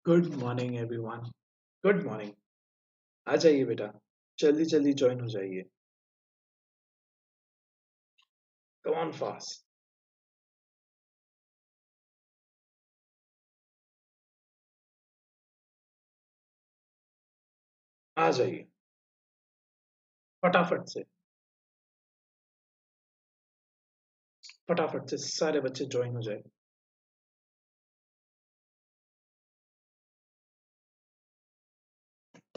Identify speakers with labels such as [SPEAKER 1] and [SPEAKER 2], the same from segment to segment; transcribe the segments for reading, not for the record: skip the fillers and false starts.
[SPEAKER 1] Good morning everyone. Good morning. आ जाइए बेटा, जल्दी जल्दी ज्वाइन हो जाइए। Come on fast. आ जाइए फटाफट से। फटाफट से सारे बच्चे ज्वाइन हो जाए।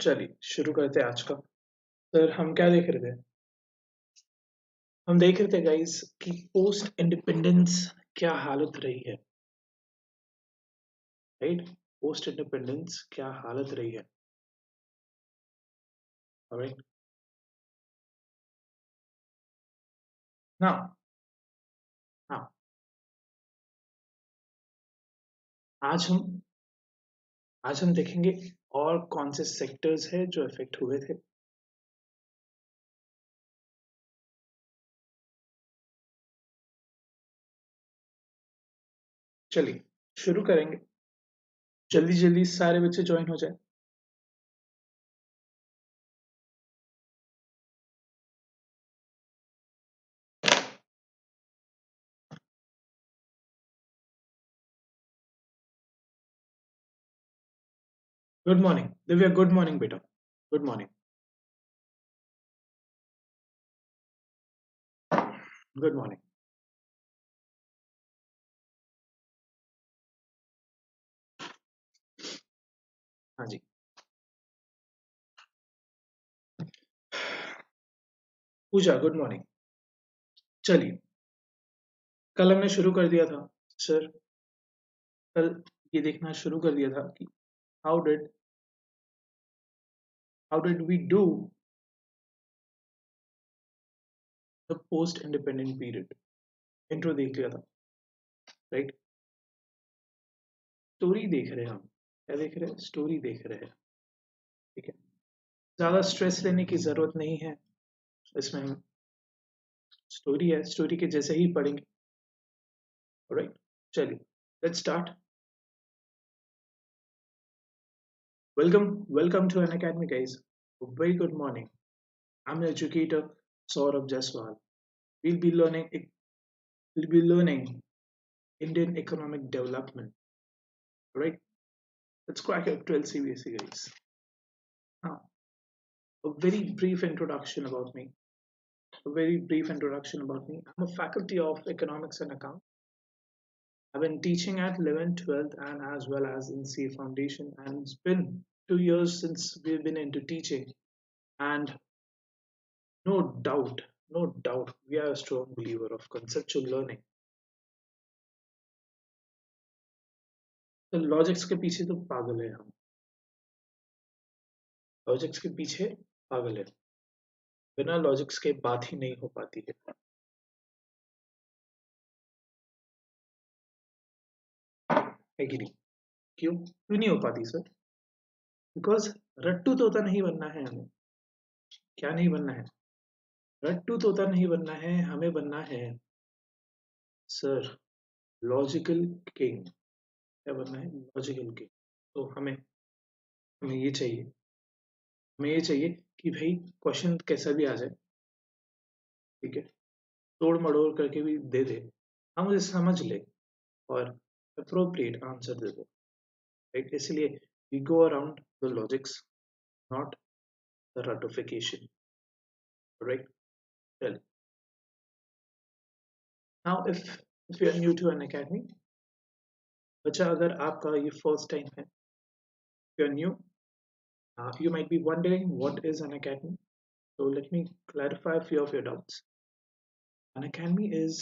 [SPEAKER 1] चलिए शुरू करते हैं आज का। सर हम क्या देख रहे थे? हम देख रहे थे गाइस कि पोस्ट इंडिपेंडेंस क्या हालत रही है। राइट। पोस्ट इंडिपेंडेंस क्या हालत रही है। राइट ना। हाँ। आज हम आज हम देखेंगे और कौन से सेक्टर्स हैं जो इफेक्ट हुए थे। चलिए शुरू करेंगे। जल्दी जल्दी सारे बच्चे ज्वाइन हो जाए। Good morning Divya, good morning बेटा। Good morning. Good morning. हाँ जी। पूजा, गुड मॉर्निंग। चलिए, कल हमने शुरू कर दिया था सर। कल ये देखना शुरू कर दिया था कि how did how did we do the post independent period. Intro देख लिया था। राइट। स्टोरी देख रहे हैं हम। क्या देख रहे हैं? स्टोरी देख रहे हैं। ठीक है। ज्यादा स्ट्रेस लेने की जरूरत नहीं है। इसमें हम स्टोरी है, स्टोरी के जैसे ही पढ़ेंगे। राइट। चलिए, let's start. Welcome to Unacademy, guys. A very good morning. I'm the educator Saurabh Jaiswal. We'll be learning we'll be learning Indian economic development. Right? Let's crack up 12 CBSE, guys. Now, a very brief introduction about me. A very brief introduction about me. I'm a faculty of economics and account. I've been teaching at 11th, 12th, and as well as in C Foundation. And it's been 2 years since we've been into teaching. And no doubt, no doubt, we are a strong believer of conceptual learning. तो logics के पीछे तो पागल है हम। Logics के पीछे पागल है। बिना लॉजिक्स के बात ही नहीं हो पाती है कि नहीं? क्यों क्यों नहीं हो पाती सर? बिकॉज रट्टू तोता नहीं बनना है हमें। क्या नहीं बनना है? रट्टू तोता नहीं बनना है, हमें बनना है सर लॉजिकल किंग। क्या बनना है? Logical king. तो हमें हमें ये चाहिए हमें ये चाहिए कि भाई क्वेश्चन कैसा भी आ जाए, ठीक है, तोड़ मड़ोड़ करके भी दे दे, हम उसे समझ ले और अप्रोप्रिएट आंसर दे दे। राइट। इसलिए we go around the logics, not the ratification. Right. Well, now if you are new to an academy, बच्चा अगर आपका ये फर्स्ट टाइम है, if you are new, you might be wondering what is an academy. So let me clarify a few of your doubts. An academy is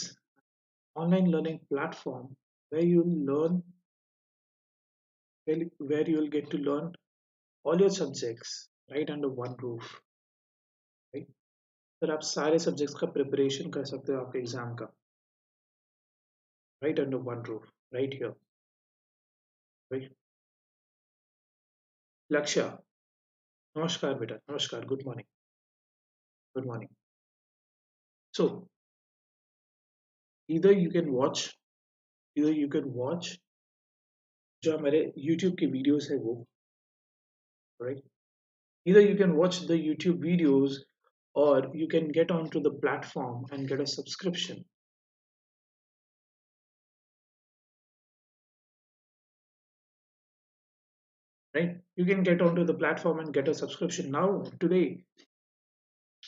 [SPEAKER 1] online learning platform where you learn where you will get to learn all your subjects right under one roof. Right. Sir आप सारे subjects का preparation कर सकते हो आपके exam का, right under one roof, right here. Right. लक्ष्य, नमस्कार बेटा, नमस्कार, good morning. Good morning. So either you can watch either you can watch जो हमारे YouTube के वीडियोस है वो, right? Either you can watch the YouTube videos or you can get onto the platform and get a subscription. Right? You can get onto the platform and get a subscription. Now, today,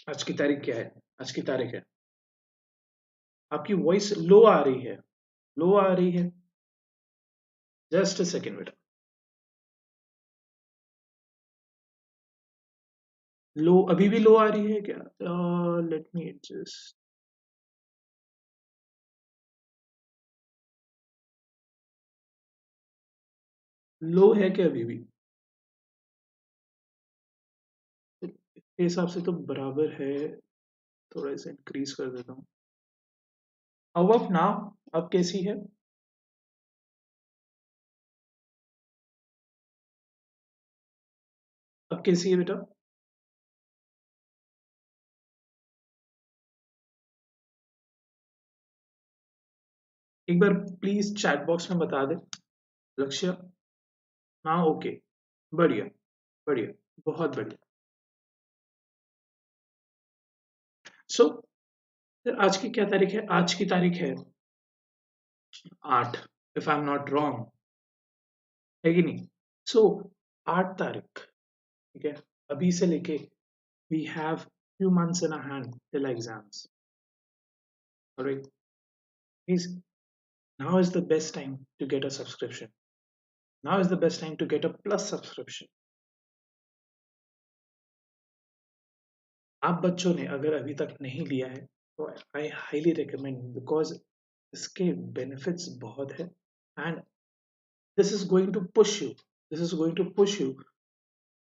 [SPEAKER 1] आज की तारीख क्या है? आज की तारीख है, आपकी वॉइस लो आ रही है, लो आ रही है. जस्ट अ सेकेंड बेटा. लो अभी भी लो आ रही है क्या? Let me adjust. लो है क्या अभी भी? इसके हिसाब से तो बराबर है. थोड़ा सा इंक्रीज कर देता हूँ. How of now? अब कैसी है? अब कैसी है बेटा? एक बार प्लीज चैट बॉक्स में बता दे लक्ष्य. हाँ, ओके. बढ़िया, बढ़िया, बहुत बढ़िया. सो आज की क्या तारीख है? आज की तारीख है 8, if I am not wrong, है कि नहीं? सो 8 तारीख, ठीक है. अभी से लेके we have few months in our hand till exams. Alright, please, now is the best time to get a subscription. Now is the best time to get a plus subscription. आप बच्चों ने अगर अभी तक नहीं लिया है तो आई हाईली रिकमेंड, बिकॉज इसके बेनिफिट्स बहुत है. And this is going to push you, this is going to push you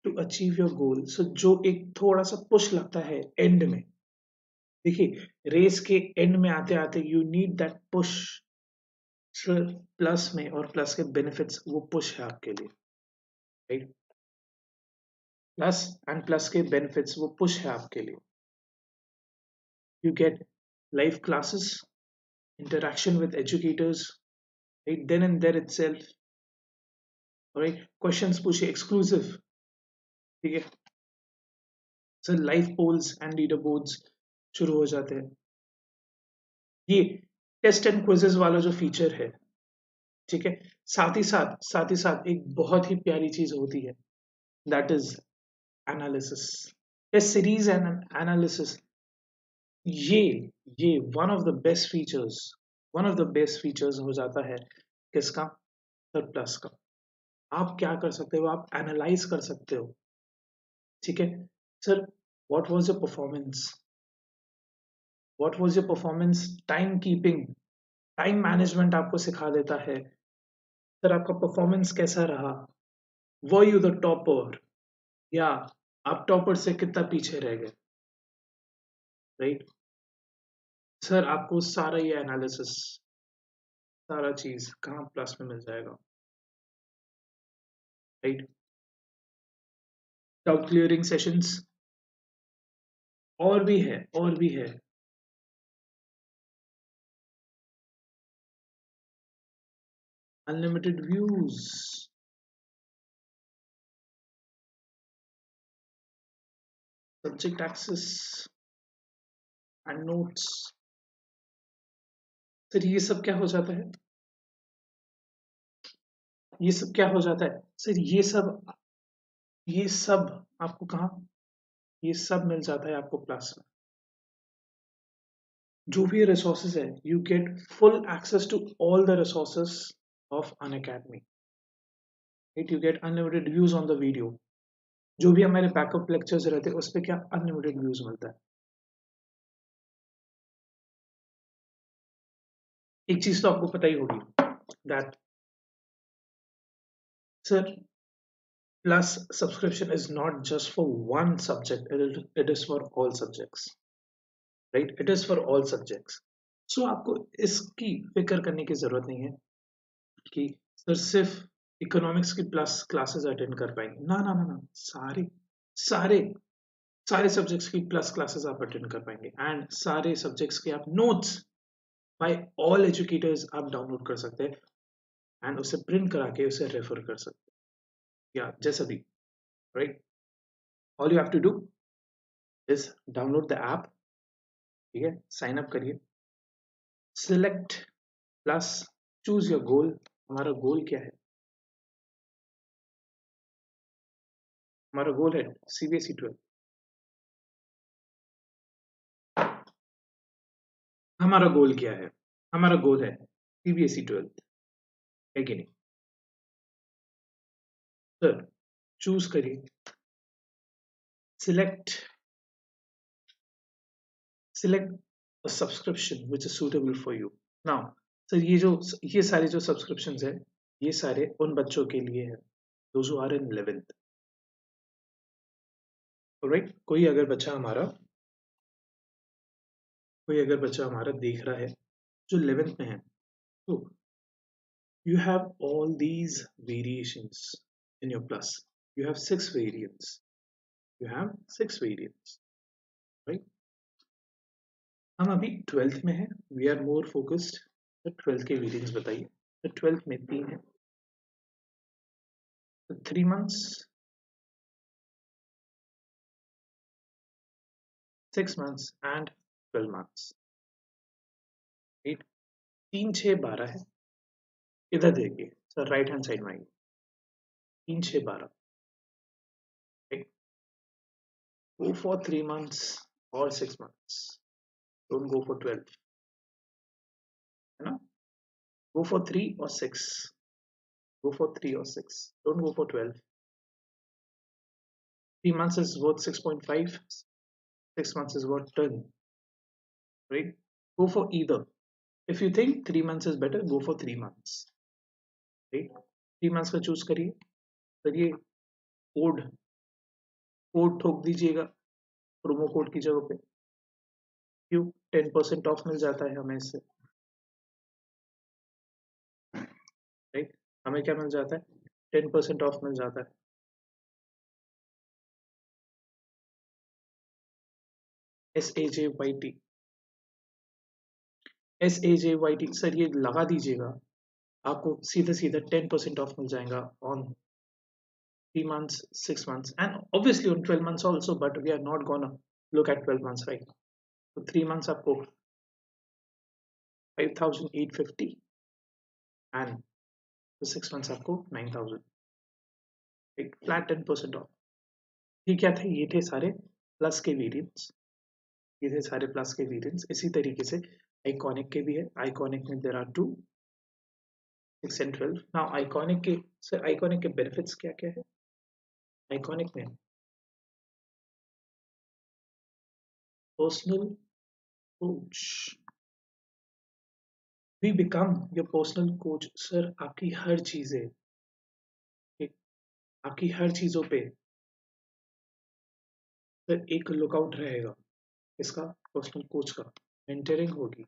[SPEAKER 1] to achieve your goal. So जो एक थोड़ा सा पुश लगता है एंड में, देखिए रेस के एंड में आते आते you need that push. Sir plus में और प्लस के बेनिफिट्स वो पुश है आपके लिए, राइट? प्लस एंड प्लस के बेनिफिट्स वो पुश है आपके लिए. You get live classes, interaction with educators, right then and there itself. Alright, questions पूछे एक्सक्लूसिव, ठीक है. Sir live polls and leader boards शुरू हो जाते हैं. ये टेस्ट एंड क्विजेस वाला जो फीचर है, ठीक है. साथ ही साथ एक बहुत ही प्यारी चीज होती है, that is analysis. Test series and analysis, ये ये one of the best features हो जाता है. किसका? सर प्लस का. आप क्या कर सकते हो? आप एनालाइज कर सकते हो, ठीक है. Sir what was your performance, what was your performance, time keeping, time management आपको सिखा देता है. सर आपका परफॉर्मेंस कैसा रहा? वर यू द टॉपर, या आप टॉपर से कितना पीछे रह गए, राइट? सर आपको सारा ये एनालिसिस, सारा चीज कहाँ प्लस में मिल जाएगा, राइट? डाउट क्लियरिंग सेशंस और भी है, और भी है. Unlimited views, subject access and notes. Sir ये सब क्या हो जाता है? ये सब क्या हो जाता है? सर ये सब आपको कहाँ? ये सब मिल जाता है आपको प्लस में. जो भी रिसोर्सेज है, you get full access to all the resources of Unacademy. It you get unlimited views on the video. जो भी हमारे बैकअप लेक्चर्स रहते हैं उस पर क्या अनलिमिटेड व्यूज मिलता है. एक चीज तो आपको पता ही होगी, that sir plus subscription is not just for one subject, it is for all subjects, right? It is for all subjects. So आपको इसकी फिक्र करने की जरूरत नहीं है कि सर सिर्फ इकोनॉमिक्स की प्लस क्लासेस अटेंड कर पाएंगे. ना ना ना ना, सारे सारे सारे सब्जेक्ट्स की प्लस क्लासेस आप अटेंड कर पाएंगे. एंड सारे सब्जेक्ट्स के आप नोट्स बाय ऑल एजुकेटर्स आप डाउनलोड कर सकते हैं. एंड उसे प्रिंट करा के उसे रेफर कर सकते या जैसा भी, right. All you have to do is download the app, ठीक है, साइन अप करिए, select plus choose your goal. हमारा गोल क्या है? हमारा गोल है सीबीएसई 12। हमारा गोल क्या है? हमारा गोल है सीबीएसई 12, है कि नहीं? सर चूज करिए, select a subscription which is suitable for you now। Sir ये सारे जो सब्सक्रिप्शंस है, ये सारे उन बच्चों के लिए है those who are in 11th, right. कोई अगर बच्चा हमारा देख रहा है जो 11th में है, तो you have all these variations in your plus, you have 6 variants, right. हम अभी 12th में है, we are more focused, 12th के वेरिएंट्स बताइए। तो 12th में 3 है, तो 3 months, 6 months and 12 months, right. 3 6 12 है, इधर देखिए सर, राइट हैंड साइड में आइए, 3 6 12, राइट। गो फॉर 3 months और 6 months, डोंट गो फॉर 12, है ना। गो फॉर 3 और 6, go for 3 or 6, don't go for 12। 3 months is worth 6.5, 6 months is worth 10, right? Go for either. If you think 3 months is better, go for 3 months, right? 3 months का choose करिए, करिए code, code ठोक दीजिएगा promo code की जगह पे, क्यों? 10% of मिल जाता है हमें इससे, राइट। हमें क्या मिल जाता है? 10% ऑफ मिल जाता है। SAJYT, SAJYT सर ये लगा दीजिएगा, आपको सीधा सीधा 10% ऑफ मिल जाएगा on 3 months, 6 months, and obviously on 12 months also, but we are not gonna look at 12 months, right? So 3 months आपको 5,850 and the 6 months आपको 9,000, एक फ्लैट 10% ऑफ। ये क्या थे? ये थे सारे प्लस के वेरिएंट्स, ये थे सारे प्लस के वेरिएंट्स। इसी तरीके से आइकॉनिक के भी है, आइकॉनिक में there are 2, 6 and 12। Now iconic के सर, आइकॉनिक के बेनिफिट्स क्या क्या है? आइकॉनिक में personal coach, we become your personal coach. Sir आपकी हर चीजें, आपकी हर चीजों पे सर एक लुकआउट रहेगा, इसका पर्सनल कोच का। मेंटरिंग होगी,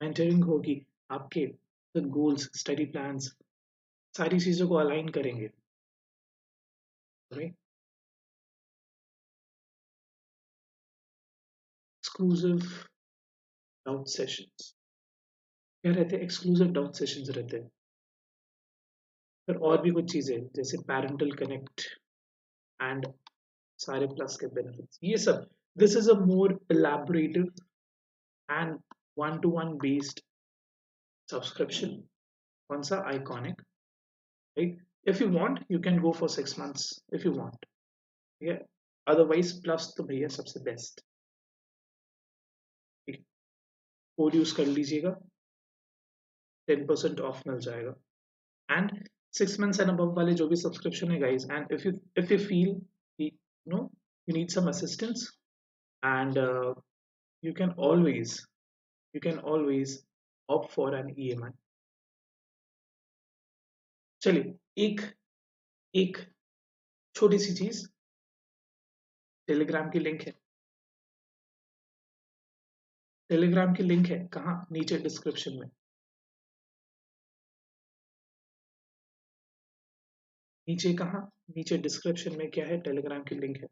[SPEAKER 1] मेंटरिंग होगी, आपके गोल्स, स्टडी प्लान्स, सारी चीजों को अलाइन करेंगे, राइट। एक्सक्लूसिव डाउट सेशंस, क्या रहते हैं? एक्सक्लूसिव डाउट सेशंस रहते हैं। फिर और भी कुछ चीजें जैसे पैरेंटल कनेक्ट एंड सारे प्लस के बेनिफिट्स, ये सब। This is a more elaborative and one to one based subscription. कौन सा? Iconic, right. If you want you can go for 6 months if you want, ठीक है। अदरवाइज प्लस तो भैया सबसे बेस्ट, कोड यूज कर लीजिएगा, 10% ऑफ मिल जाएगा। एंड 6 months एंड अबव वाले जो भी सब्सक्रिप्शन है guys, and if you feel you know you need some assistance, and you can always you can always opt for an EMI। चलिए एक एक छोटी सी चीज, टेलीग्राम की लिंक है, टेलीग्राम की लिंक है कहाँ? नीचे डिस्क्रिप्शन में, नीचे कहाँ? नीचे डिस्क्रिप्शन में क्या है? टेलीग्राम की लिंक है,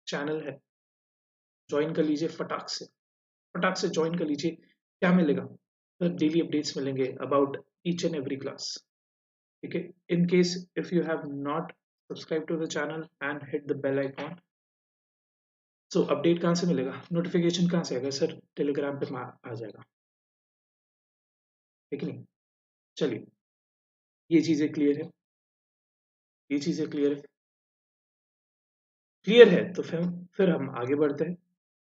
[SPEAKER 1] चैनल है, ज्वाइन कर लीजिए फटाक से, फटाक से ज्वाइन कर लीजिए। क्या मिलेगा? सर डेली अपडेट्स मिलेंगे about each and every class, ठीक है। In case if you have not subscribe to the channel and hit the bell icon, so update कहाँ से मिलेगा, नोटिफिकेशन कहाँ से आएगा सर, टेलीग्राम पे आ जाएगा, ठीक नहीं। चलिए, ये चीजें क्लियर है, ये चीजें क्लियर है, क्लियर है तो फिर हम आगे बढ़ते हैं।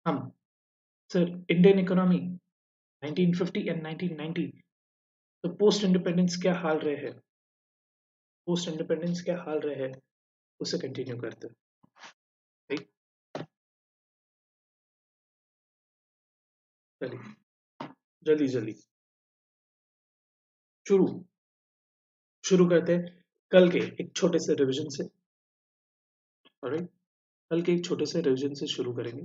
[SPEAKER 1] हम सर इंडियन इकोनॉमी 1950 एंड 1990, तो पोस्ट इंडिपेंडेंस क्या हाल रहे हैं, पोस्ट इंडिपेंडेंस क्या हाल रहे हैं, उसे कंटिन्यू करते हैं, ठीक। चलिए जल्दी जल्दी शुरू शुरू करते हैं कल के एक छोटे से रिवीजन से, ऑलराइट। कल के एक छोटे से रिवीजन से शुरू करेंगे,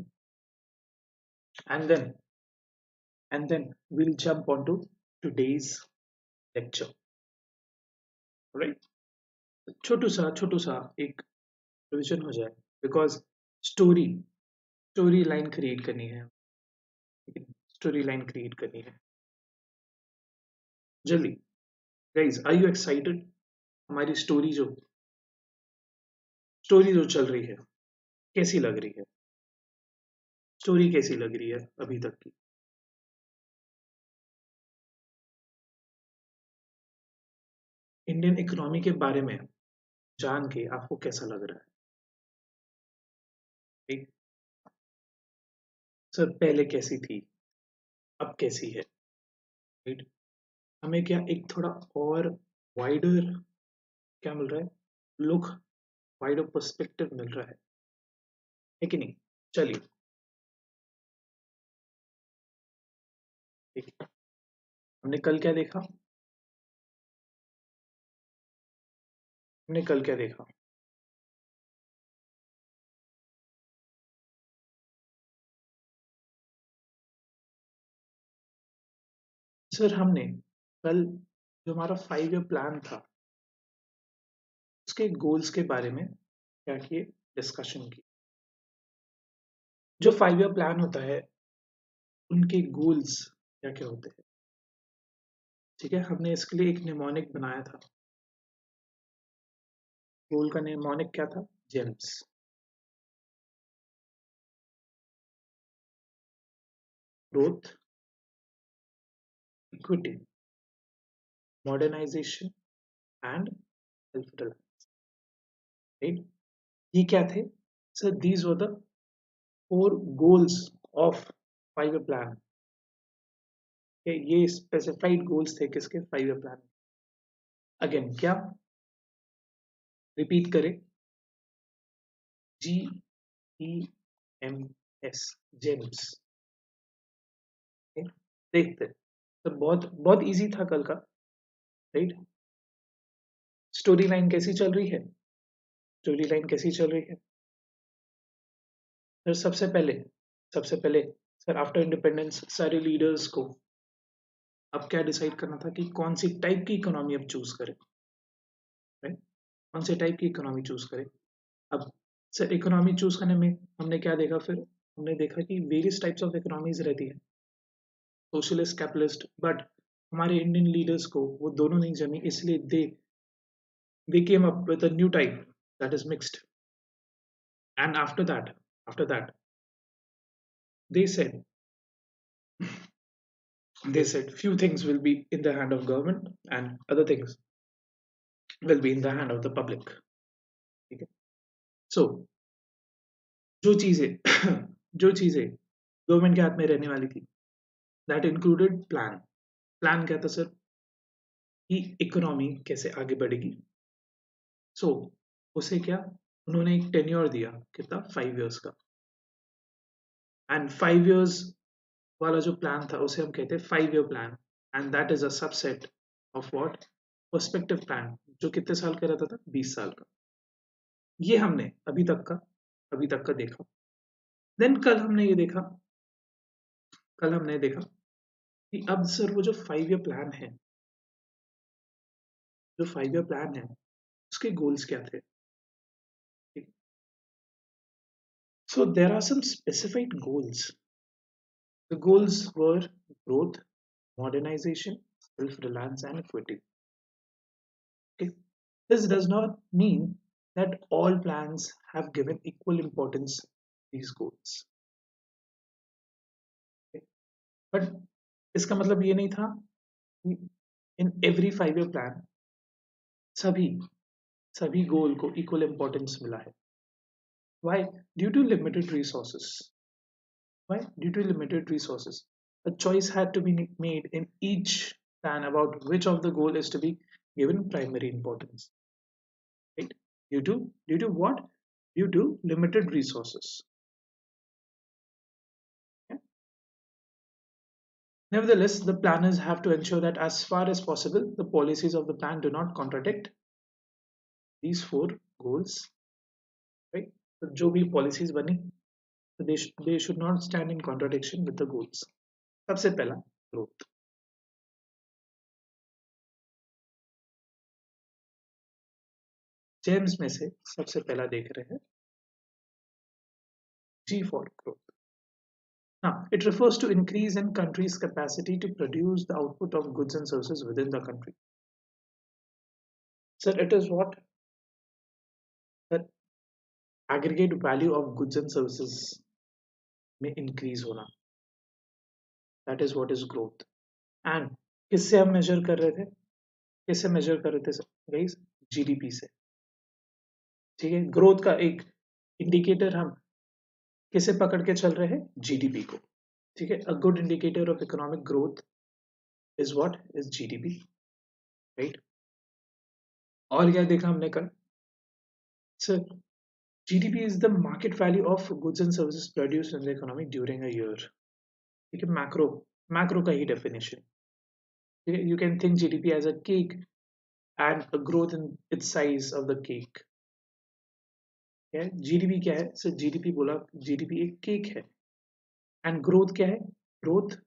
[SPEAKER 1] and then we'll jump onto today's lecture, alright. छोटू सा एक रिवीजन हो जाए, because story story line create करनी है, स्टोरी लाइन क्रिएट करनी है जल्दी। गाइज आर यू एक्साइटेड, हमारी स्टोरी जो चल रही है कैसी लग रही है, स्टोरी कैसी लग रही है अभी तक की। इंडियन इकोनॉमी के बारे में जान के आपको कैसा लग रहा है, ठीक। सर पहले कैसी थी, अब कैसी है, राइट। हमें क्या एक थोड़ा और वाइडर क्या मिल रहा है, लुक, वाइडर पर्सपेक्टिव मिल रहा है कि नहीं। चलिए, ठीक है। हमने कल क्या देखा, हमने कल क्या देखा, सर हमने कल जो हमारा 5 ईयर प्लान था उसके गोल्स के बारे में क्या किए, डिस्कशन की। जो 5 ईयर प्लान होता है उनके गोल्स क्या क्या होते हैं, ठीक है। हमने इसके लिए एक निमोनिक बनाया था, गोल का निमोनिक क्या था, gems, growth, equity, modernisation and self reliance, right. ये क्या थे sir, these were the 4 goals of 5 year plan, ये स्पेसिफाइड गोल्स थे किसके, 5 ईयर प्लान। अगेन क्या, रिपीट करें, GEMS, जेम्स, देखते हैं। तो बहुत बहुत इजी था कल का, राइट। स्टोरी लाइन कैसी चल रही है, स्टोरी लाइन कैसी चल रही है सर। सबसे पहले सर आफ्टर इंडिपेंडेंस सारे लीडर्स को अब क्या डिसाइड करना था कि कौन सी टाइप की इकोनॉमी अब चूज करें, राइट। कौन से टाइप की इकोनॉमी चूज करें। अब सर इकोनॉमी चूज करने में हमने क्या देखा, फिर हमने देखा कि वेरियस टाइप्स ऑफ इकोनॉमीज रहती है, सोशलिस्ट, कैपिटलिस्ट, बट हमारे इंडियन लीडर्स को वो दोनों नहीं जमी, इसलिए they came up with a new type that is mixed, and after that they said they said few things will be in the hand of government and other things will be in the hand of the public, ठीक है। सो जो चीजें जो चीजें government के हाथ में रहने वाली थी, दैट इंक्लूडेड प्लान। प्लान क्या था सर, कि इकोनॉमी कैसे आगे बढ़ेगी। सो उसे क्या, उन्होंने एक टेन्योर दिया कितना, 5 इयर्स का, एंड 5 इयर्स वाला जो प्लान था उसे हम कहते हैं 5 year plan, and that is a subset of what, perspective plan, जो कितने साल का रहता था, 20 साल का। ये हमने अभी तक का देखा। देन कल हमने देखा कि अब सर वो जो 5 ईयर प्लान है, जो 5 ईयर प्लान है उसके गोल्स क्या थे। So there are some specified goals, the goals were growth, modernization, self-reliance, and equity. Okay? This does not mean that all plans have given equal importance to these goals. Okay? But इसका मतलब ये नहीं था कि in every 5 year plan सभी सभी गोल को equal importance मिला है. Why? Due to limited resources. Why? Due to limited resources. A choice had to be made in each plan about which of the goal is to be given primary importance. Right? Due to what? Due to limited resources. Okay? Nevertheless, the planners have to ensure that as far as possible, the policies of the plan do not contradict these four goals. Right? So, जो भी policies बनी, so they should not stand in contradiction with the goals. सबसे पहला growth. James में से सबसे पहला देख रहे हैं G for growth. Now, it refers to increase in country's capacity to produce the output of goods and services within the country. So it is what? The aggregate value of goods and services may increase होना. That is what is growth. And किससे हम measure कर रहे थे? किससे measure कर रहे थे guys? GDP से. ठीक है? Growth का एक indicator हम किसे पकड़ के चल रहे हैं? GDP को. ठीक है? A good indicator of economic growth is what? Is GDP. Right? और क्या देखा हमने कल? So GDP is the market value of goods and services produced in the economy during a year. ठीक है? Macro का ही definition. You can think GDP as a cake and a growth in its size of the cake. Yeah? GDP क्या है? So GDP बोला GDP एक cake है. And growth क्या है? Growth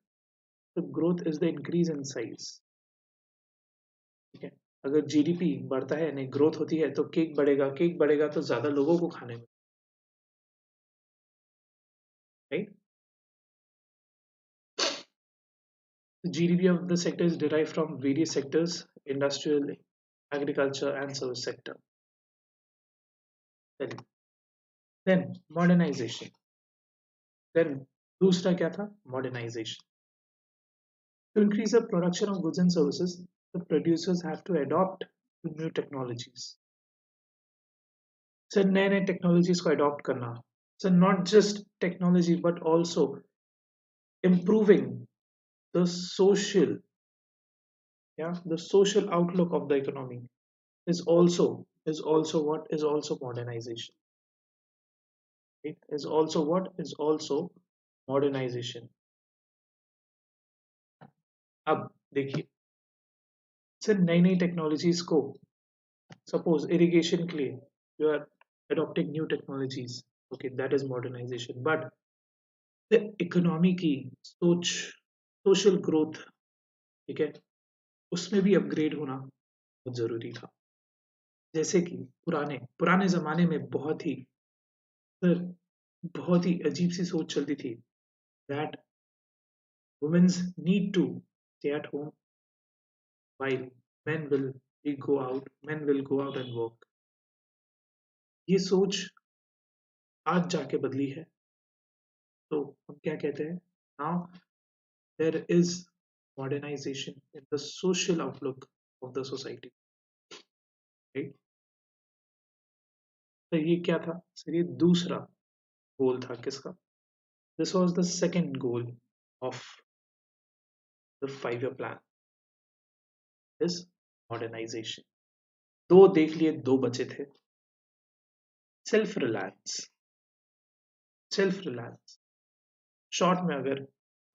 [SPEAKER 1] is the increase in size. ठीक है? अगर GDP बढ़ता है यानी ग्रोथ होती है तो केक बढ़ेगा तो ज्यादा लोगों को खाने में. Right? The GDP of the sector is derived from various sectors: industrial, agriculture, and service sector. Then modernization. Then दूसरा क्या था? Modernization. To increase the production of goods and services, the producers have to adopt to new technologies. So नए नए technologies को adopt करना. So not just technology but also improving the social, the social outlook of the economy is also modernization. It is also what is also modernization. अब देखिए, sir नई नई technologies को suppose irrigation के लिए you are adopting new technologies, okay, that is modernization. But the economy की social growth, ठीक है, उसमें भी अपग्रेड होना बहुत जरूरी था. जैसे कि पुराने जमाने में बहुत ही अजीब सी सोच चलती थी that women need to stay at home while men will go out and work. ये सोच आज जाके बदली है. तो हम क्या कहते हैं? Now there is modernization in the social outlook of the society. Right? तो ये क्या था? सर ये दूसरा गोल था किसका? This was the second goal of the 5 year plan. Is modernization. दो देख लिए, दो बचे थे. सेल्फ रिलायंस शॉर्ट में अगर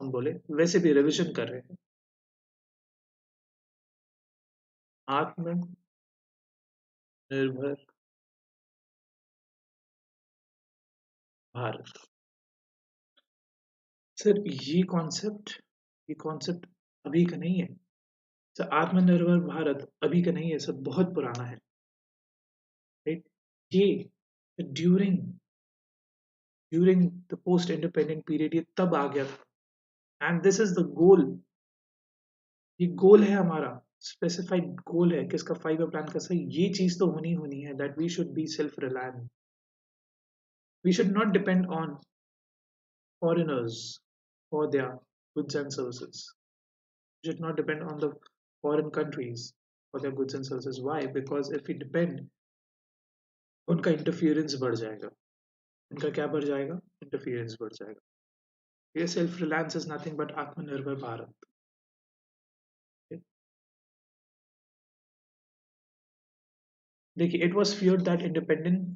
[SPEAKER 1] हम बोले, वैसे भी रिवीजन कर रहे हैं, आत्मनिर्भर भारत. सर ये कॉन्सेप्ट अभी का नहीं है सर. आत्मनिर्भर भारत अभी का नहीं है सर, बहुत पुराना है. राइट? ये during the post independent period ये तब आ गया था. And this is the goal ये गोल है हमारा, स्पेसिफाइड गोल है किसका, 5 ईयर प्लान का। सही, ये चीज तो होनी होनी है that we should be self reliant, we should not depend on foreigners for their goods and services. We should not depend on the foreign countries for their goods and services. Why? Because if we depend, उनका interference बढ़ जाएगा। उनका क्या बढ़ जाएगा? Interference बढ़ जाएगा। ये self reliance is nothing but आत्मनिर्भर भारत। देखिए, it was feared that independent,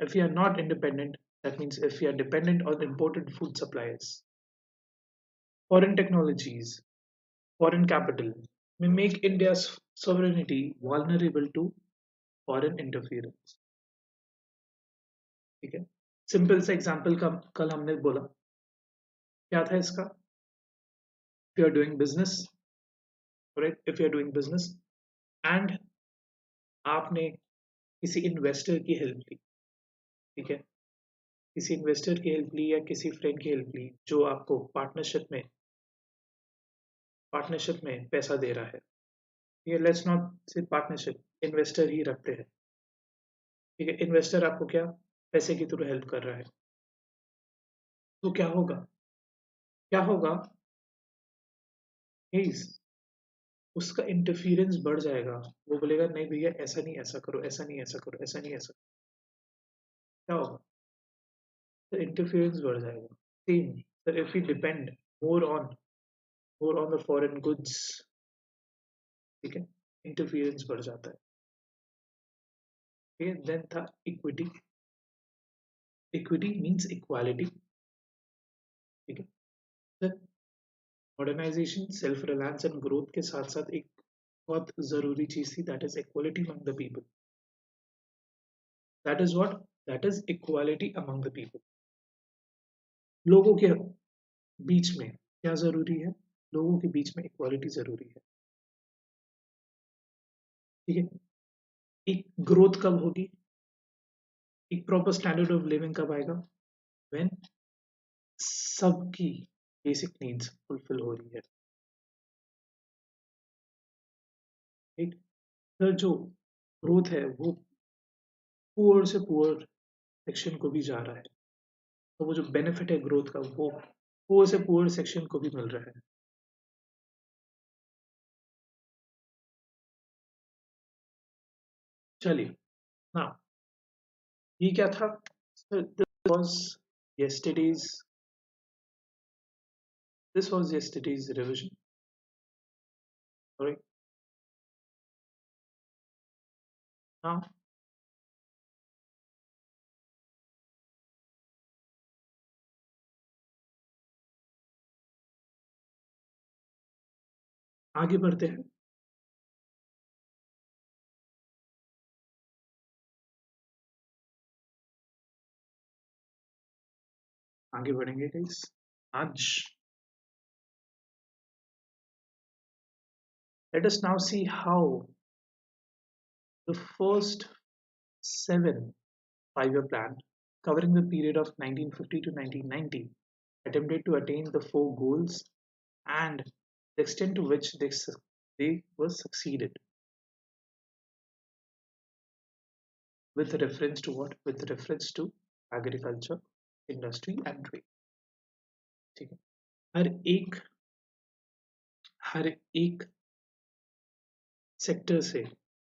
[SPEAKER 1] if we are not independent, that means if we are dependent on imported food supplies, foreign technologies, foreign capital, may make India's sovereignty vulnerable to foreign interference. ठीक है, simple सा example का कल हमने बोला, क्या था इसका? If you are doing business, right, if you are doing business and आपने किसी इन्वेस्टर की हेल्प ली, ठीक है, किसी इन्वेस्टर की हेल्प ली या किसी फ्रेंड की हेल्प ली जो आपको पार्टनरशिप में पैसा दे रहा है। ये लेट्स नॉट से पार्टनरशिप, इन्वेस्टर ही रखते हैं। ठीक है, इन्वेस्टर आपको क्या पैसे की थ्रू हेल्प कर रहा है, तो क्या होगा? क्या होगा? Guys, उसका इंटरफियरेंस बढ़ जाएगा। वो बोलेगा नहीं भैया, ऐसा नहीं, ऐसा करो, ऐसा नहीं, ऐसा करो, ऐसा नहीं, ऐसा। क्या होगा? तो इंटरफियरेंस बढ़ जाएगा। Same sir, if you depend more on more on the foreign goods, ठीक है, इंटरफियरेंस बढ़ जाता है। ठीक है, देन था इक्विटी। Equity means equality. ठीक है sir, modernisation, self reliance and growth के साथ साथ एक बहुत जरूरी चीज थी, that is equality among the people. That is what? That is equality among the people. लोगों के बीच में क्या जरूरी है? लोगों के बीच में इक्वालिटी जरूरी है। ठीक है, एक ग्रोथ कब होगी, एक प्रॉपर स्टैंडर्ड ऑफ लिविंग कब आएगा? व्हेन सबकी बेसिक नीड्स फुलफिल हो रही है। ठीक, सर जो ग्रोथ है वो पुअर से पुअर सेक्शन को भी जा रहा है, तो वो जो बेनिफिट है ग्रोथ का वो पुअर से पुअर सेक्शन को भी मिल रहा है। चलिए, हाँ, ये क्या था sir? yesterday's this was yesterday's revision, right? Now आगे बढ़ते हैं। आगे बढ़ेंगे गाइस। आज let us now see how the first 7 5-year plan covering the period of 1950 to 1990 attempted to attain the four goals and the extent to which they were succeeded, with reference to what? With reference to agriculture, industry and trade। ठीक है, हर एक हर एक sector से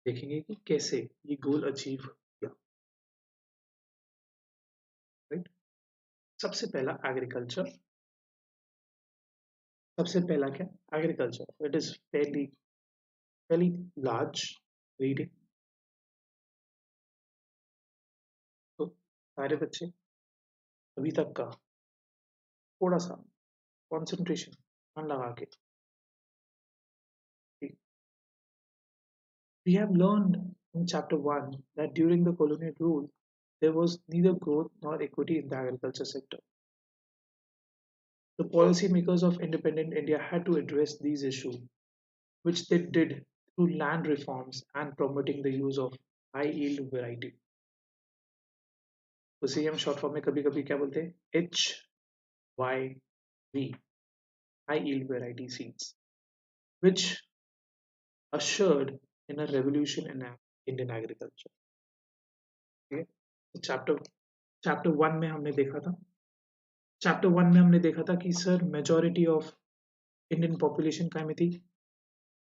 [SPEAKER 1] देखेंगे कि कैसे ये goal achieve किया। राइट, सबसे पहला एग्रीकल्चर। सबसे पहला क्या? Agriculture. It is fairly large reading, तो सारे बच्चे अभी तक का थोड़ा सा कंसंट्रेशन मन लगा के। We have learned in chapter 1 that during the colonial rule there was neither growth nor equity in the agriculture sector. The policymakers of independent India had to address these issues, which they did through land reforms and promoting the use of high yield variety। उसे हम short form में कभी कभी क्या बोलते हैं? HYV, high yield variety seeds. which ushered in a revolution in Indian agriculture. Okay? तो chapter one में हमने देखा था कि sir majority of Indian population कहाँ में थी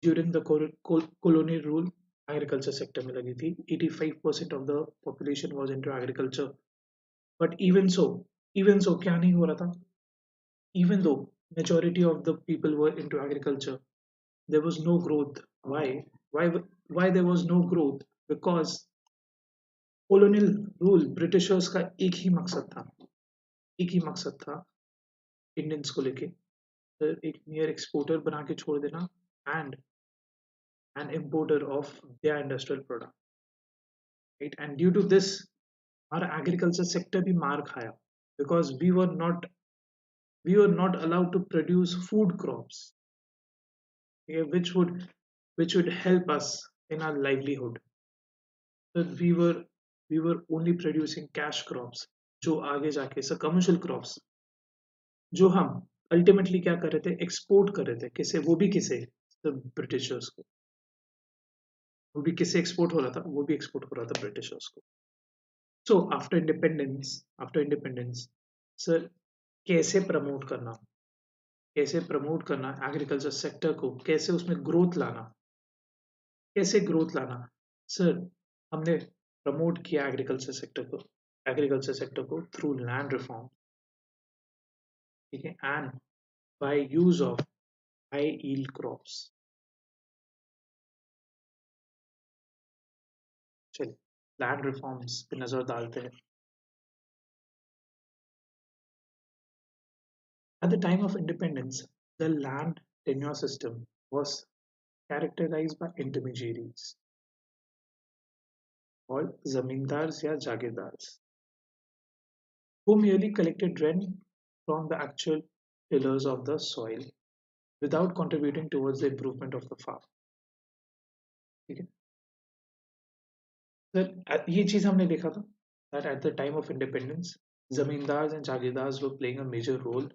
[SPEAKER 1] during the colonial rule agriculture sector में लगी थी 85% of the population was into agriculture but even so क्या नहीं हो रहा था even though majority of the people were into agriculture there was no growth why why there was no growth because colonial rule Britishers का एक ही मकसद था Indians को लेके एक mere exporter बना के छोड़ देना and an importer of their industrial product right and due to this our agriculture sector भी मार खाया because we were not allowed to produce food crops okay, which would help us in our livelihood so we were only producing cash crops जो आगे जाके सब commercial crops जो हम ultimately क्या कर रहे थे एक्सपोर्ट कर रहे थे किसे वो भी किसे ब्रिटिशर्स को वो भी किसे एक्सपोर्ट हो रहा था वो भी एक्सपोर्ट हो रहा था ब्रिटिशर्स को सो आफ्टर इंडिपेंडेंस सर कैसे प्रमोट करना एग्रीकल्चर सेक्टर को कैसे उसमें ग्रोथ लाना सर हमने प्रमोट किया एग्रीकल्चर सेक्टर को थ्रू लैंड रिफॉर्म ठीक है and by use of high yield crops चलिए लैंड रिफॉर्म्स पे नजर डालते हैं At the time of independence, the land tenure system was characterized by intermediaries called zamindars या जागीरदाrs who merely collected rent from the actual tillers of the soil without contributing towards the improvement of the farm. ठीक है sir ये चीज हमने देखा था that at the time of independence zamindars and jagirdars were playing a major role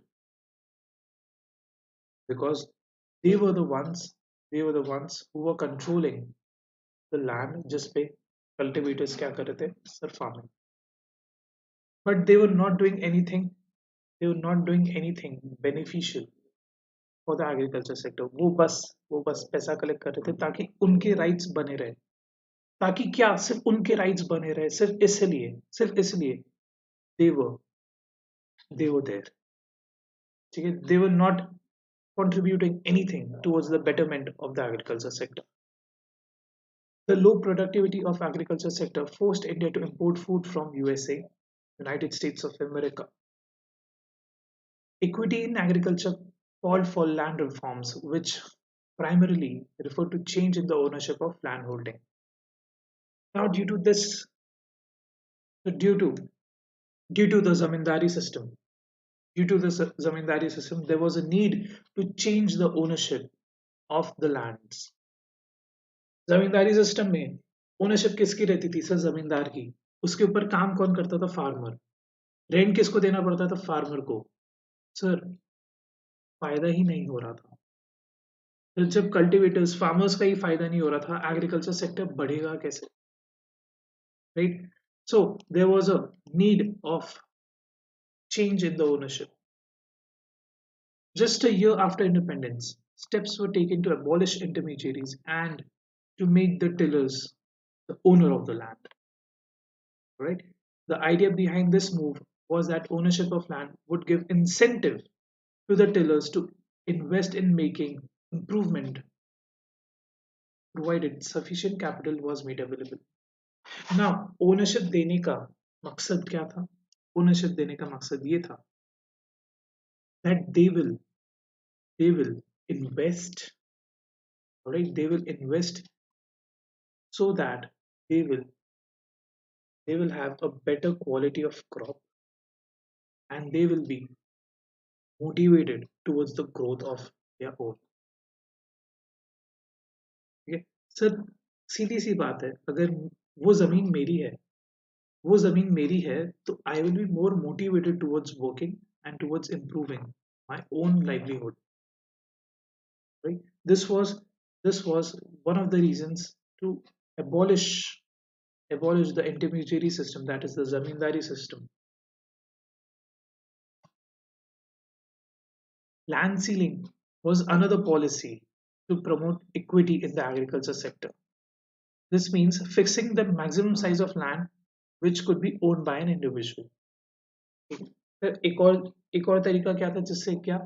[SPEAKER 1] because they were the ones who were controlling the land जिस पे cultivators क्या कर रहे थे sir farming but they were not doing anything beneficial for the agriculture sector वो बस पैसा collect कर रहे थे ताकि उनके राइट्स बने रहे ताकि क्या सिर्फ उनके राइट्स बने रहे सिर्फ इसलिए they were there ठीक है they were not contributing anything towards the betterment of the agriculture sector. The low productivity of agriculture sector forced India to import food from USA, United States of America. Equity in agriculture called for land reforms, which primarily refer to change in the ownership of land holding. Now, due to the zamindari system, there was a need to change the ownership of the lands. Zamindari system में ownership किसकी रहती थी sir जमींदार की उसके ऊपर काम कौन करता था फार्मर रेंट किसको देना पड़ता था फार्मर को सर फायदा ही नहीं हो रहा था तो जब कल्टीवेटर्स फार्मर्स का ही फायदा नहीं हो रहा था एग्रीकल्चर सेक्टर बढ़ेगा कैसे right so there was a need of change in the ownership just a year after independence steps were taken to abolish intermediaries and to make the tillers the owner of the land. Right? The idea behind this move was that ownership of land would give incentive to the tillers to invest in making improvement provided sufficient capital was made available. Now, ownership देने का मकसद क्या था? Ownership देने का मकसद ये था that they will invest, right? They will invest so that they will have a better quality of crop and they will be motivated towards the growth of their own. ठीक है सर सीधी सी बात है अगर वो जमीन मेरी है तो I will be more motivated towards working and towards improving my own livelihood right This was this was one of the reasons to abolish abolish the intermediary system, that is the zamindari system. Land ceiling was another policy to promote equity in the agriculture sector. This means fixing the maximum size of land which could be owned by an individual. फिर एक और तरीका क्या था जिससे क्या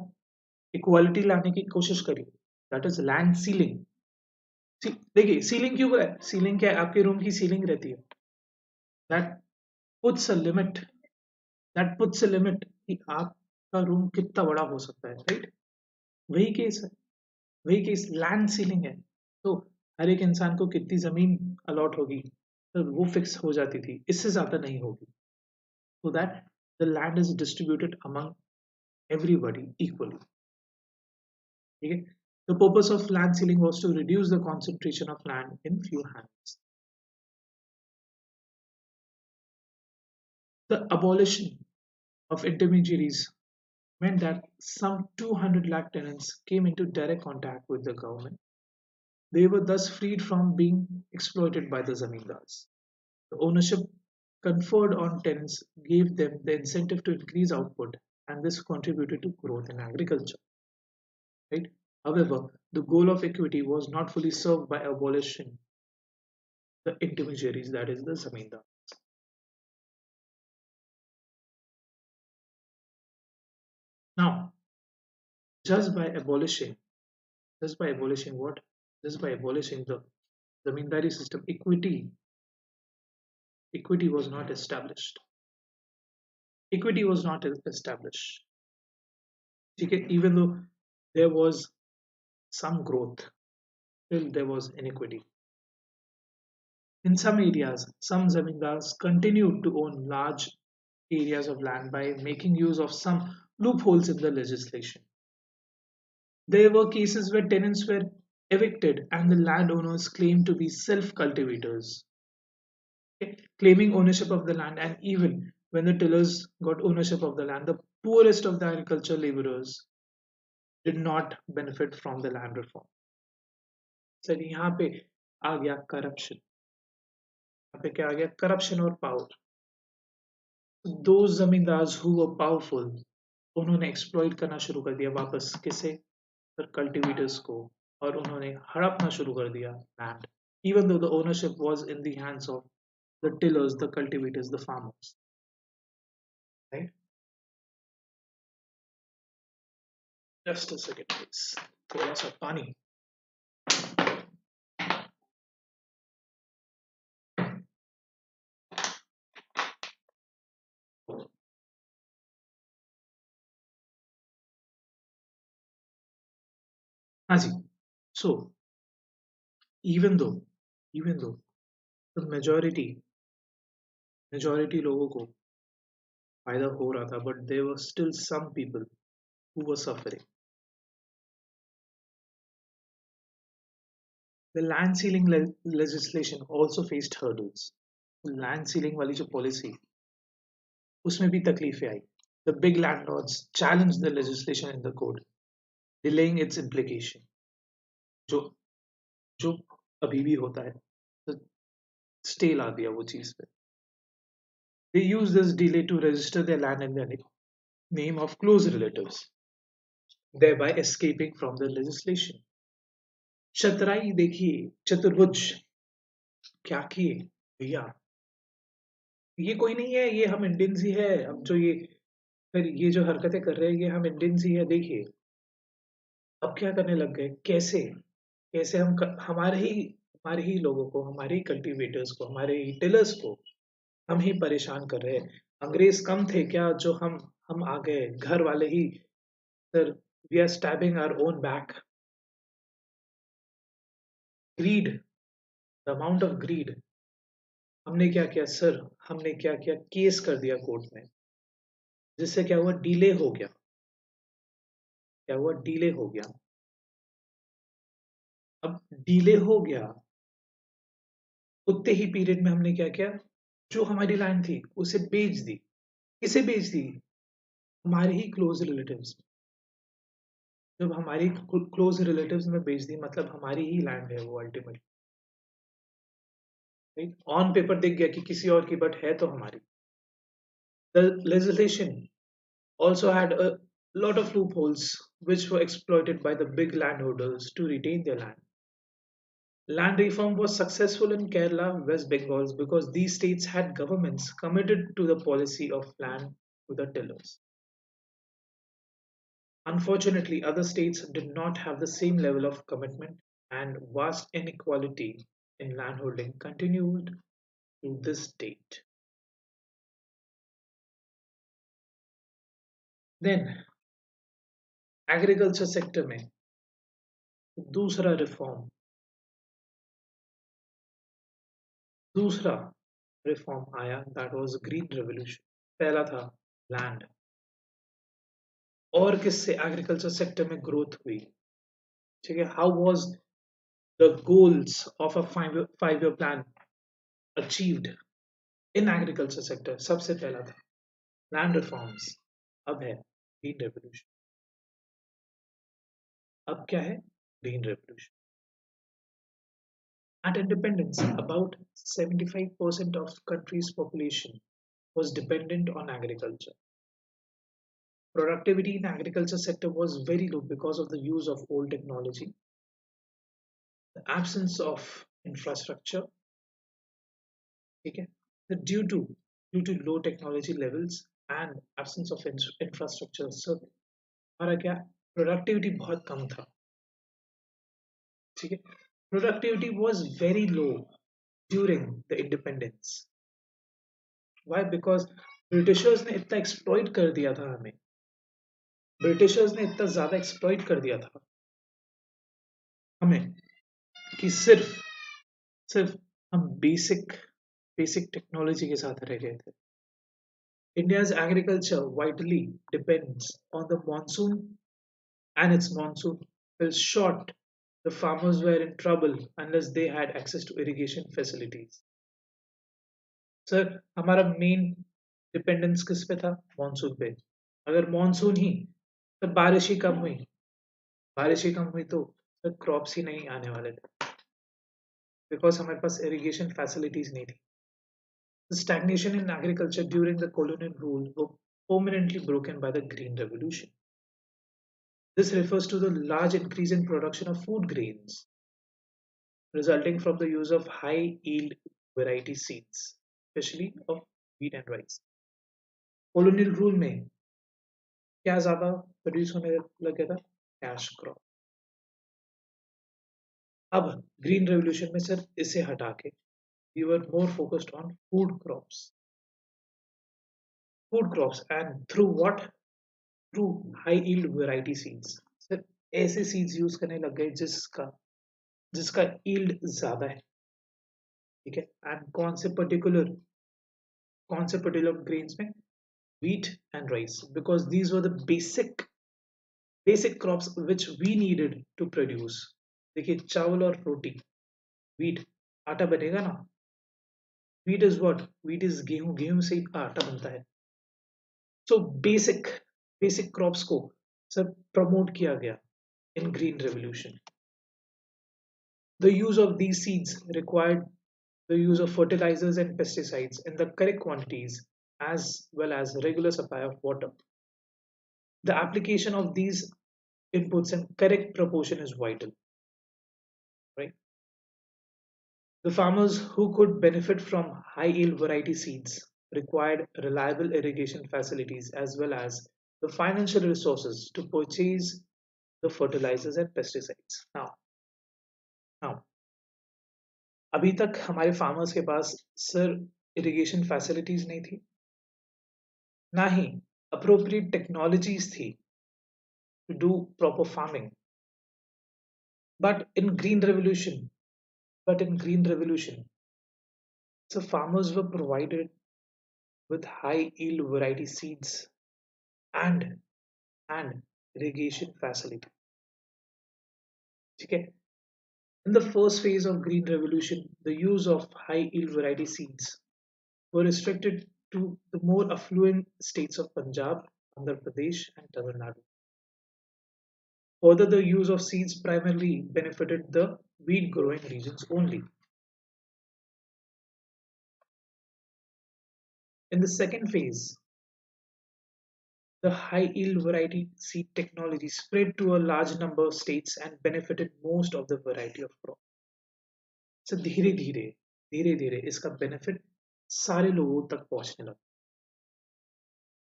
[SPEAKER 1] equality लाने की कोशिश करी, दैट इज लैंड सीलिंग. देखिए सीलिंग क्यों है, सीलिंग क्या है, आपके रूम की सीलिंग रहती है, दैट पुट्स अ लिमिट, कि आपका रूम कितना बड़ा हो सकता है, राइट. वही केस है, वही केस लैंड सीलिंग है. तो हर एक इंसान को कितनी जमीन अलॉट होगी तो वो फिक्स हो जाती थी, इससे ज्यादा नहीं होगी, so that the land is distributed among everybody equally. Okay? The purpose of land ceiling was to reduce the concentration of land in few hands. The abolition of intermediaries meant that some 200 lakh tenants came into direct contact with the government. They were thus freed from being exploited by the zamindars. The ownership conferred on tenants gave them the incentive to increase output, and this contributed to growth in agriculture. Right? However, the goal of equity was not fully served by abolishing the intermediaries, that is the zamindar. Now, just by abolishing, just by abolishing what? Just by abolishing the zamindari system, equity was not established. Equity was not established. Okay, even though there was some growth, still there was inequity. In some areas, some zamindars continued to own large areas of land by making use of some loopholes in the legislation. There were cases where tenants were evicted and the landowners claimed to be self cultivators, okay, claiming ownership of the land, and even when the tillers got ownership of the land, the poorest of the agricultural laborers did not benefit from the land reform. Sir यहाँ पे आ गया corruption, यहाँ पे क्या आ गया, corruption और power. Those zamindars who were powerful, उन्होंने exploit करना शुरू कर दिया वापस किसे, कल्टिवेटर्स को, और उन्होंने हड़पना शुरू कर दिया land, even though the ownership was in the hands of the tillers, the cultivators, the farmers. Right? Just a second, please. थोड़ा सा पानी. हाँ जी. So even though the majority लोगों को फायदा हो रहा था, but there were still some people who were suffering. The land ceiling legislation also faced hurdles. Land ceiling वाली जो policy, उसमें भी तकलीफें आई. The big landlords challenged the legislation in the court, delaying its implication. जो जो अभी भी होता है, तो stay ला दिया वो चीज पे. They used this delay to register their land in the name of close relatives, thereby escaping from the legislation. चतुराई देखिए, चतुर्भुज क्या किए भैया, ये कोई नहीं है, ये हम इंडियंस ही है. अब जो ये फिर ये जो हरकतें कर रहे हैं ये हम इंडियंस ही है. देखिए अब क्या करने लग गए, कैसे कैसे हमारे ही लोगों को, हमारे ही कल्टीवेटर्स को, हमारे ही टिलर्स को हम ही परेशान कर रहे हैं. अंग्रेज कम थे क्या जो हम आ गए, घर वाले ही. Sir, we are stabbing our own back. Greed, the amount of greed. हमने क्या किया सर, हमने क्या किया, केस कर दिया कोर्ट में, जिससे क्या हुआ, डिले हो गया. क्या हुआ, डिले हो गया. अब डिले हो गया, उतने ही पीरियड में हमने क्या किया, जो हमारी लैंड थी उसे बेच दी. किसे बेच दी, हमारे ही क्लोज रिलेटिव्स. जब हमारी क्लोज रिलेटिव्स में बेच दी मतलब हमारी ही लैंड है वो अल्टीमेटली, राइट? ऑन पेपर दिख गया कि किसी और की, बट है तो हमारी. The legislation also had a lot of loopholes which were exploited by the big landholders to retain their land. Land reform was successful in Kerala, West Bengal because these states had governments committed to the policy of land to the tillers. Unfortunately, other states did not have the same level of commitment, and vast inequality in landholding continued to this date. Then, agriculture sector में दूसरा reform दूसरा reform आया, that was green revolution. पहला था land. और किससे agriculture sector में growth हुई? ठीक है, how was the goals of a 5 year plan achieved in agriculture sector? सबसे पहला था लैंड रिफॉर्म्स. अब है ग्रीन रेवोल्यूशन. अब क्या है? Green revolution. At independence, about 75% of country's population was dependent on agriculture. Productivity in agriculture sector was very low because of the use of old technology, the absence of infrastructure, okay, the due to low technology levels and absence of infrastructure. So हमारा क्या, productivity बहुत कम था. ठीक है, productivity was very low during the independence. Why? Because Britishers ने इतना exploit कर दिया था हमें. ब्रिटिशर्स ने इतना ज्यादा एक्सप्लॉइट कर दिया था हमें कि सिर्फ सिर्फ हम बेसिक बेसिक टेक्नोलॉजी के साथ रह गए थे. India's agriculture vitally depends on the monsoon, and its monsoon fell short. The farmers were in trouble unless they had access to irrigation facilities. Sir, हमारा मेन डिपेंडेंस किस पे था? मॉनसून पे. अगर मॉनसून ही, तो बारिश ही कम हुई, बारिश ही कम हुई तो सर क्रॉप्स ही नहीं आने वाले थे, बिकॉज हमारे पास इरिगेशन फैसिलिटीज नहीं थी. The stagnation in agriculture during the colonial rule was permanently broken by the Green Revolution. This refers to the large increase in production of food grains, resulting from the use of high yield variety seeds, especially of wheat and rice. Colonial rule में क्या ज्यादा produce होने लग गया था? Cash crop. अब green revolution में sir इसे हटा के we were more focused on food crops, and through what? Through high yield variety seeds. Sir ऐसे सीड्स यूज करने लग गए जिसका जिसका यील्ड ज्यादा है. ठीक है, एंड कौन से पर्टिकुलर ग्रेन्स में? wheat and rice, because these were the basic crops which we needed to produce. देखिए, चावल और रोटी, wheat, आटा बनेगा ना. wheat is what? wheat is गेहूं, गेहूं से ही आटा बनता है. सो बेसिक क्रॉप्स को सब प्रमोट किया गया इन green revolution. The use of these seeds required the use of fertilizers and pesticides in the correct quantities as well as regular supply of water. The application of these inputs in correct proportion is vital, right? The farmers who could benefit from high yield variety seeds required reliable irrigation facilities as well as the financial resources to purchase the fertilizers and pesticides. Now, अभी तक हमारे farmers के पास sir irrigation facilities नहीं थी, ना ही appropriate technologies थी to do proper farming. But in green revolution so farmers were provided with high yield variety seeds and and irrigation facility. ठीक है. In the first phase of green revolution, the use of high yield variety seeds were restricted to the more affluent states of Punjab, Andhra Pradesh, and Tamil Nadu. Further, the use of seeds primarily benefited the wheat growing regions only. In the second phase, the high yield variety seed technology spread to a large number of states and benefited most of the variety of crop. So धीरे धीरे धीरे धीरे इसका benefit सारे लोगों तक पहुंचने लगा.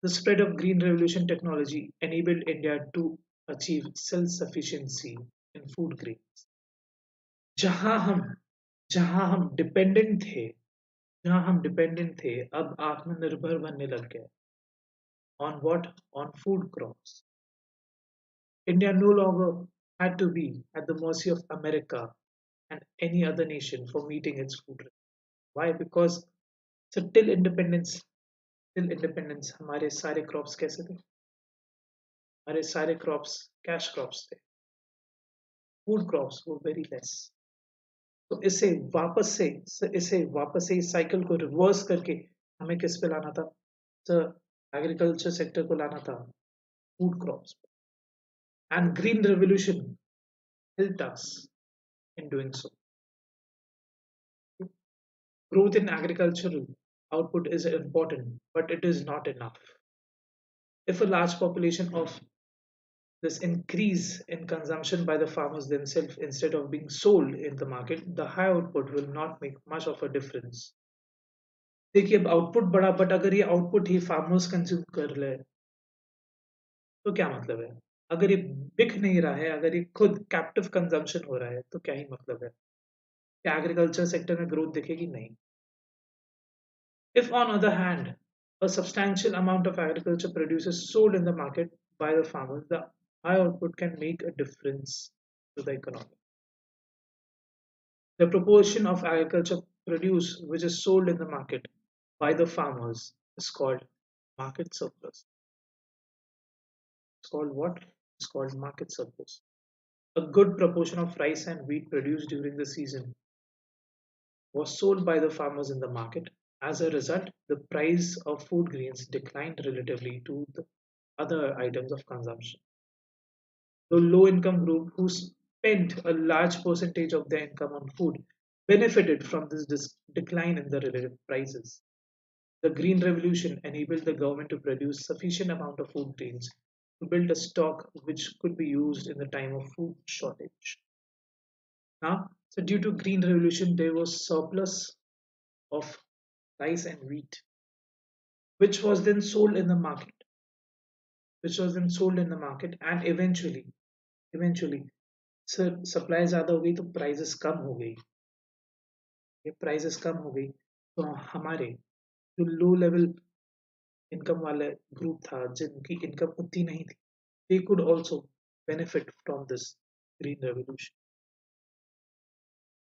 [SPEAKER 1] The spread of green revolution technology enabled India to achieve self-sufficiency in food grains. जहां हम जहां हम डिपेंडेंट थे जहां हम डिपेंडेंट थे अब आत्मनिर्भर बनने लग गए. On what? On food crops. India no longer had to be at the mercy of America and any other nation for meeting its food requirements. Why? Because so till independence हमारे सारे crops कैसे थे? हमारे सारे crops cash crops थे. Food crops were very less. तो इसे वापस से इस साइकिल को रिवर्स करके हमें किस पे लाना था? तो एग्रीकल्चर सेक्टर को लाना था food crops. And green revolution helped us in doing so. Growth in agricultural output is important, but it is not enough. If a large population of this increase in consumption by the farmers themselves instead of being sold in the market, the high output will not make much of a difference. देखिए अब output बढ़ा but अगर ये output ही farmers consume कर ले तो क्या मतलब है. अगर ये बिक नहीं रहा है अगर ये खुद कैप्टिव कंजम्पशन हो रहा है तो क्या ही मतलब है. क्या एग्रीकल्चर सेक्टर में ग्रोथ दिखेगी? नहीं. If, on other hand, a substantial amount of agriculture produce is sold in the market by the farmers, the high output can make a difference to the economy. The proportion of agriculture produce which is sold in the market by the farmers is called market surplus. It's called what? It's called market surplus. A good proportion of rice and wheat produced during the season was sold by the farmers in the market. As a result, the price of food grains declined relatively to the other items of consumption. The low income group who spent a large percentage of their income on food benefited from this decline in the relative prices. The Green Revolution enabled the government to produce sufficient amount of food grains to build a stock which could be used in the time of food shortage. Now, so due to Green Revolution, there was surplus of rice and wheat, which was then sold in the market, and eventually sir supply ज़्यादा हो गई तो prices कम हो गई. ये prices कम हो गई तो हमारे जो लो लेवल इनकम वाले ग्रुप था जिनकी इनकम उतनी नहीं थी, they could also benefit from this green revolution.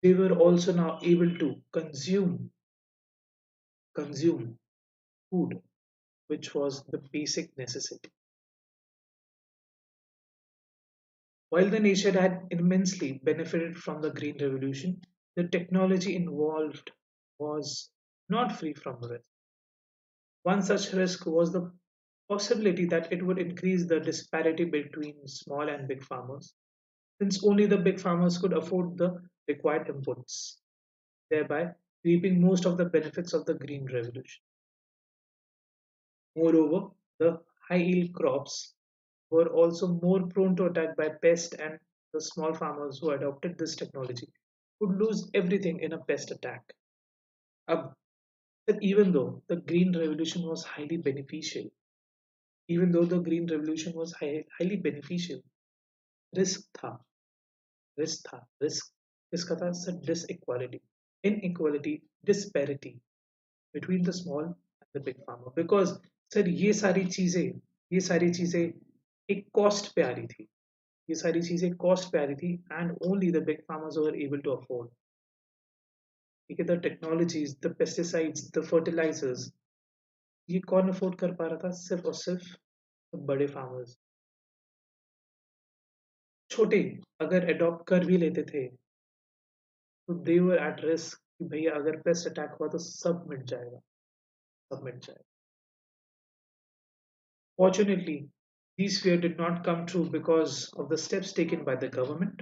[SPEAKER 1] They were also now able to consume food, which was the basic necessity. While the nation had immensely benefited from the Green Revolution, the technology involved was not free from risk. One such risk was the possibility that it would increase the disparity between small and big farmers, since only the big farmers could afford the required inputs, thereby reaping most of the benefits of the Green Revolution. Moreover, the high yield crops were also more prone to attack by pests, and the small farmers who adopted this technology would lose everything in a pest attack. Ab- That even though the Green Revolution was highly beneficial, even though the Green Revolution was highly beneficial, risk था, risk का था sir disequality, inequality, disparity between the small and the big farmer. Because sir ये सारी चीजें एक cost पे आ रही थी. ये सारी चीजें कॉस्ट पे आ रही थी and only the big farmers were able to afford. ठीक है, the technologies, the pesticides, the fertilisers, ये कौन अफोर्ड कर पा रहा था? सिर्फ और सिर्फ बड़े फार्मर्स. छोटे अगर अडॉप्ट कर भी लेते थे तो दे वर एट रिस्क कि भैया अगर पेस्ट अटैक हुआ तो सब मिट जाएगा. Fortunately, These fears did not come true because of the steps taken by the government.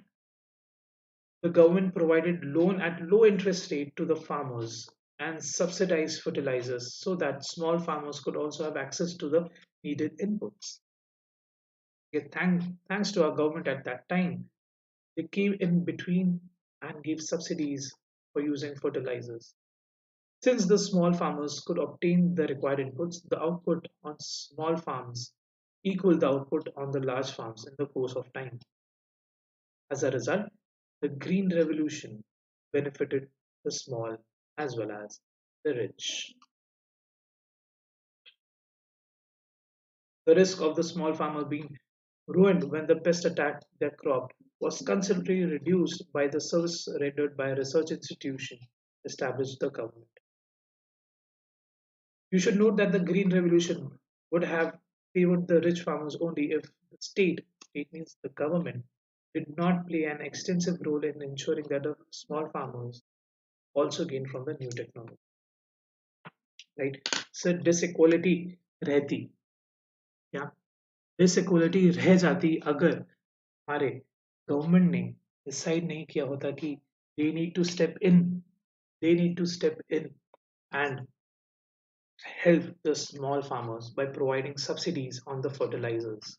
[SPEAKER 1] The government provided loan at low interest rate to the farmers and subsidized fertilizers so that small farmers could also have access to the needed inputs. Okay, thanks to our government at that time, they came in between and gave subsidies for using fertilizers. Since the small farmers could obtain the required inputs, the output on small farms equaled the output on the large farms in the course of time. As a result, the Green Revolution benefited the small as well as the rich. The risk of the small farmer being ruined when the pest attacked their crop was considerably reduced by the service rendered by a research institution established the government. You should note that the Green Revolution would have favored the rich farmers only if the state means the government, did not play an extensive role in ensuring that the small farmers also gain from the new technology. Right? So disequality रहती या डिसइक्वलिटी रह जाती अगर हमारे government ने decide नहीं किया होता कि they need to step in they need to step in and help the small farmers by providing subsidies on the fertilizers.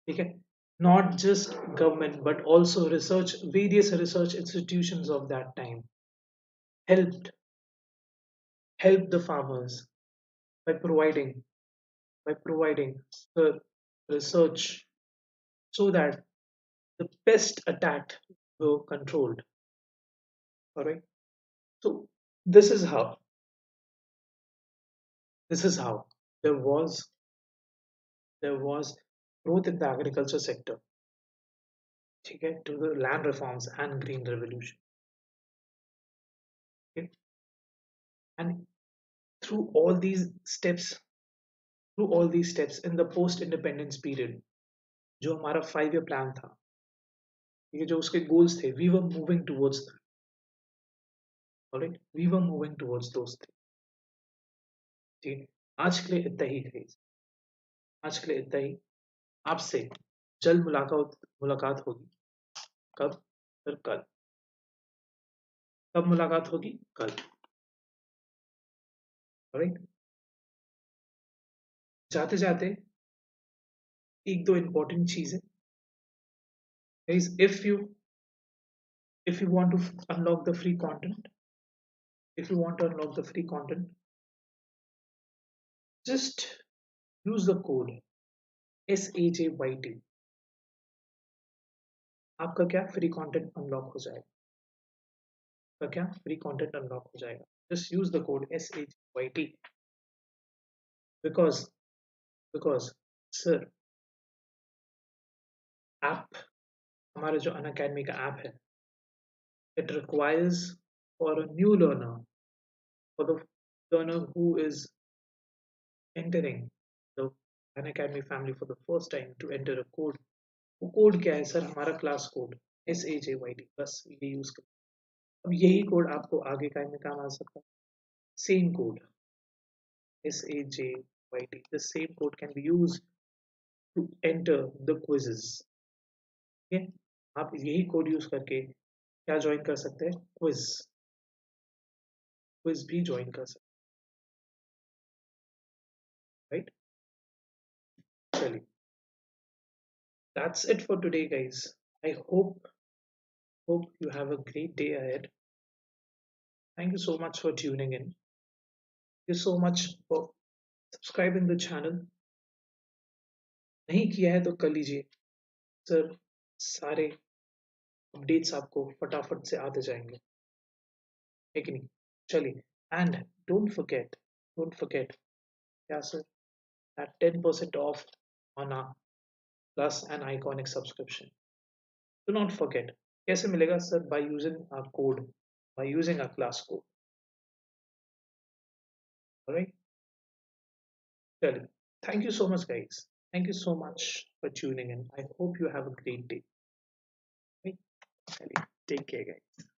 [SPEAKER 1] Okay? Not just government but also various research institutions of that time helped help the farmers by providing the research so that the pest attack were controlled. All right. So this is how this is how there was there was growth in the agriculture sector. Okay, to the land reforms and green revolution. Okay, and through all these steps, through all these steps in the post independence period, जो हमारा 5 year plan था, ये जो उसके goals थे, we were moving towards that. All right, we were moving towards those things. ठीक है, आज के लिए इतना ही है, आज के लिए इतना ही. आपसे जल्द मुलाकात होगी. कब? फिर कल. कब मुलाकात होगी? कल. राइट. जाते जाते एक दो इंपॉर्टेंट चीजें. If you want to unlock the free content, if you want to unlock the free content, just use the code SAJYT. आपका क्या फ्री कंटेंट अनलॉक हो जाएगा. आपका क्या फ्री कंटेंट अनलॉक हो जाएगा. Just use the code SAJYT because sir app हमारा जो अनअकैडमी का ऐप है, it requires for a new learner, for the learner who is entering the Unacademy family for the first time, to enter a code. वो code क्या है sir? हमारा class code SAJYT. बस ये यूज कर. अब यही कोड आपको आगे में काम आ सकता है. Same code SAJYT. The same code can be used to enter the quizzes. Okay? आप यही कोड यूज करके क्या ज्वाइन कर सकते हैं? क्विज भी ज्वाइन कर सकते हैं. राइट. चलिए, that's it for today, guys. I hope you have a great day ahead. Thank you so much for tuning in. Thank you so much for subscribing the channel. नहीं किया है तो कर लीजिए सर. सारे अपडेट्स आपको फटाफट से आते जाएंगे, है कि नहीं? चलिए, and don't forget क्या sir, that 10% off on our plus and iconic subscription. Do not forget. कैसे मिलेगा sir? By using our code, by using our class code. All right. Chलिए, thank you so much, guys. Thank you so much for tuning in. I hope you have a great day. Right? Chलिए, take care, guys.